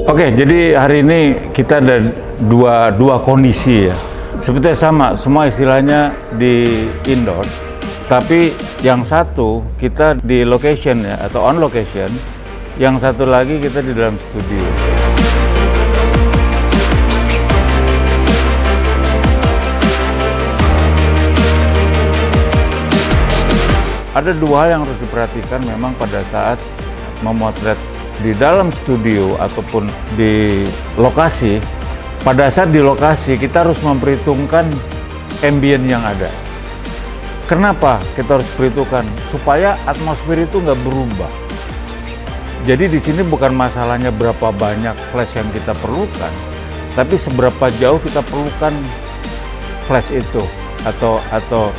Oke, jadi hari ini kita ada dua kondisi ya. Sebetulnya sama, semua istilahnya di indoor, tapi yang satu kita di location ya, atau on location, yang satu lagi kita di dalam studio. Ada dua hal yang harus diperhatikan memang pada saat memotret di dalam studio ataupun di lokasi. Pada saat di lokasi kita harus memperhitungkan ambient yang ada. Kenapa kita harus perhitungkan? Supaya atmosfer itu nggak berubah. Jadi di sini bukan masalahnya berapa banyak flash yang kita perlukan, tapi seberapa jauh kita perlukan flash itu atau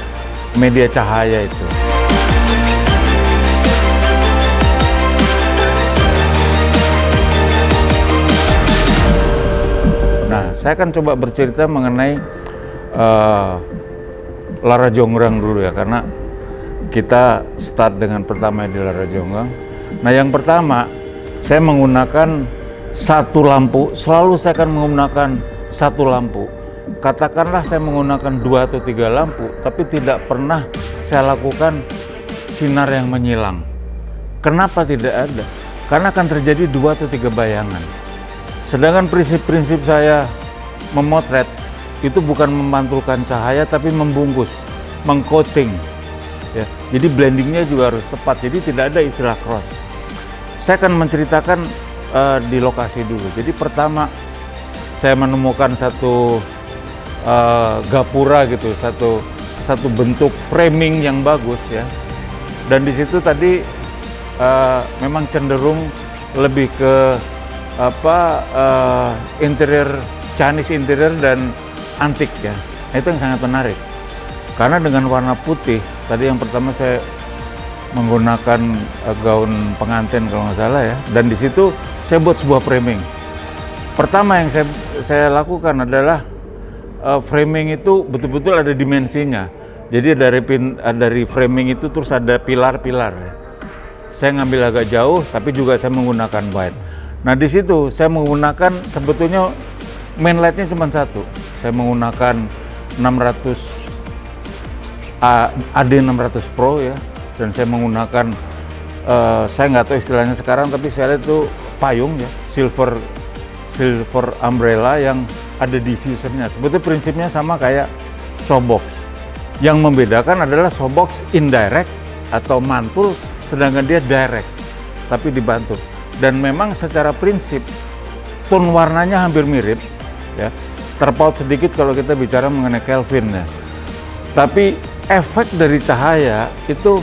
media cahaya itu. Nah, saya akan coba bercerita mengenai Larajonggrang dulu ya, karena kita start dengan pertama di Larajonggrang. Nah, yang pertama, saya menggunakan satu lampu, selalu saya akan menggunakan satu lampu. Katakanlah saya menggunakan 2 atau 3 lampu, tapi tidak pernah saya lakukan sinar yang menyilang. Kenapa tidak ada? Karena akan terjadi 2 atau 3 bayangan. Sedangkan prinsip-prinsip saya memotret itu bukan memantulkan cahaya tapi membungkus, mengcoating. Ya. Jadi blendingnya juga harus tepat, jadi tidak ada istilah cross. Saya akan menceritakan di lokasi dulu. Jadi pertama saya menemukan satu gapura gitu, satu bentuk framing yang bagus ya. Dan di situ tadi memang cenderung lebih ke interior Chinese interior dan antik ya. Itu yang sangat menarik karena dengan warna putih tadi yang pertama saya menggunakan gaun pengantin kalau nggak salah ya, dan di situ saya buat sebuah framing. Pertama yang saya lakukan adalah framing itu betul-betul ada dimensinya. Jadi dari framing itu terus ada pilar-pilar ya. Saya ngambil agak jauh tapi juga saya menggunakan white. Nah di situ saya menggunakan sebetulnya main lightnya cuma satu. Saya menggunakan 600 AD600 Pro ya, dan saya menggunakan saya nggak tahu istilahnya sekarang, tapi saya lihat itu payung ya, silver umbrella yang ada diffusernya. Sebetulnya prinsipnya sama kayak softbox. Yang membedakan adalah softbox indirect atau mantul, sedangkan dia direct tapi dibantu. Dan memang secara prinsip tone warnanya hampir mirip ya, terpaut sedikit kalau kita bicara mengenai Kelvin ya, tapi efek dari cahaya itu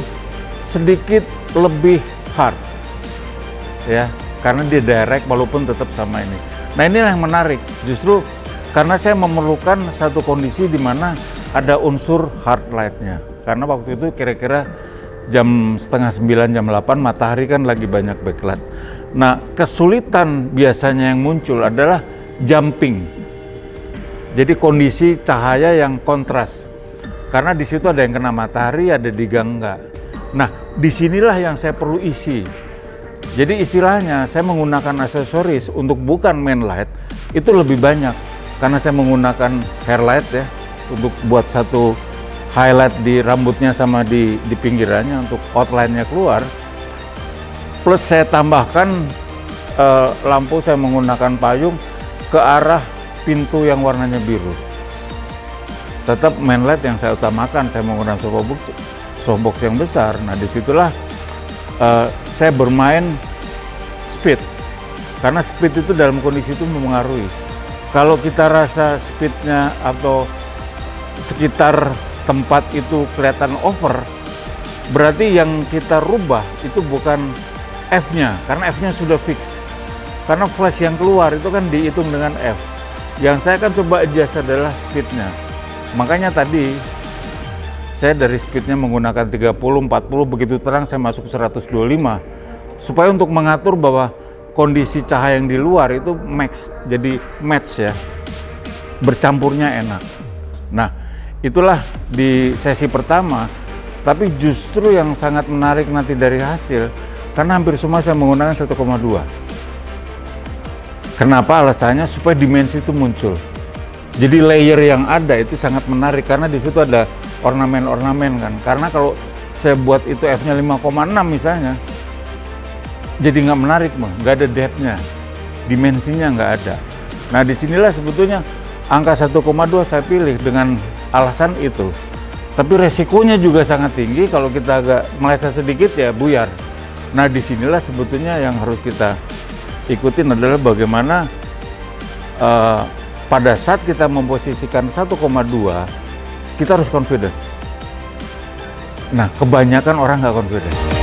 sedikit lebih hard ya, karena dia direct walaupun tetap sama ini. Nah inilah yang menarik justru karena saya memerlukan satu kondisi di mana ada unsur hard lightnya, karena waktu itu kira-kira jam 8:30, jam 8 matahari kan lagi banyak backlight. Nah, kesulitan biasanya yang muncul adalah jumping. Jadi kondisi cahaya yang kontras. Karena di situ ada yang kena matahari, ada di gang enggak. Nah, disinilah yang saya perlu isi. Jadi istilahnya saya menggunakan aksesoris untuk bukan main light itu lebih banyak. Karena saya menggunakan hair light ya, untuk buat satu highlight di rambutnya sama di pinggirannya untuk outline-nya keluar. Plus saya tambahkan lampu, saya menggunakan payung ke arah pintu yang warnanya biru. Tetap main light yang saya utamakan, saya menggunakan softbox yang besar. Nah disitulah saya bermain speed, karena speed itu dalam kondisi itu mempengaruhi. Kalau kita rasa speednya atau sekitar tempat itu kelihatan over, berarti yang kita rubah itu bukan F-nya, karena F-nya sudah fix. Karena flash yang keluar itu kan dihitung dengan F. Yang saya akan coba adjust adalah speednya. Makanya tadi saya dari speednya menggunakan 30, 40, begitu terang saya masuk 125. Supaya untuk mengatur bahwa kondisi cahaya yang di luar itu max, jadi match ya. Bercampurnya enak. Nah, itulah di sesi pertama. Tapi justru yang sangat menarik nanti dari hasil, Karena hampir semua saya menggunakan 1,2. Kenapa? Alasannya supaya dimensi itu muncul. Jadi layer yang ada itu sangat menarik karena di situ ada ornamen-ornamen kan. Karena kalau saya buat itu F-nya 5,6 misalnya, jadi nggak menarik mah, nggak ada depth-nya, dimensinya nggak ada. Nah disinilah sebetulnya angka 1,2 saya pilih dengan alasan itu. Tapi resikonya juga sangat tinggi kalau kita agak meleset sedikit ya buyar. Nah disinilah sebetulnya yang harus kita ikutin adalah bagaimana pada saat kita memposisikan 1,2 kita harus confident. Nah kebanyakan orang nggak confident.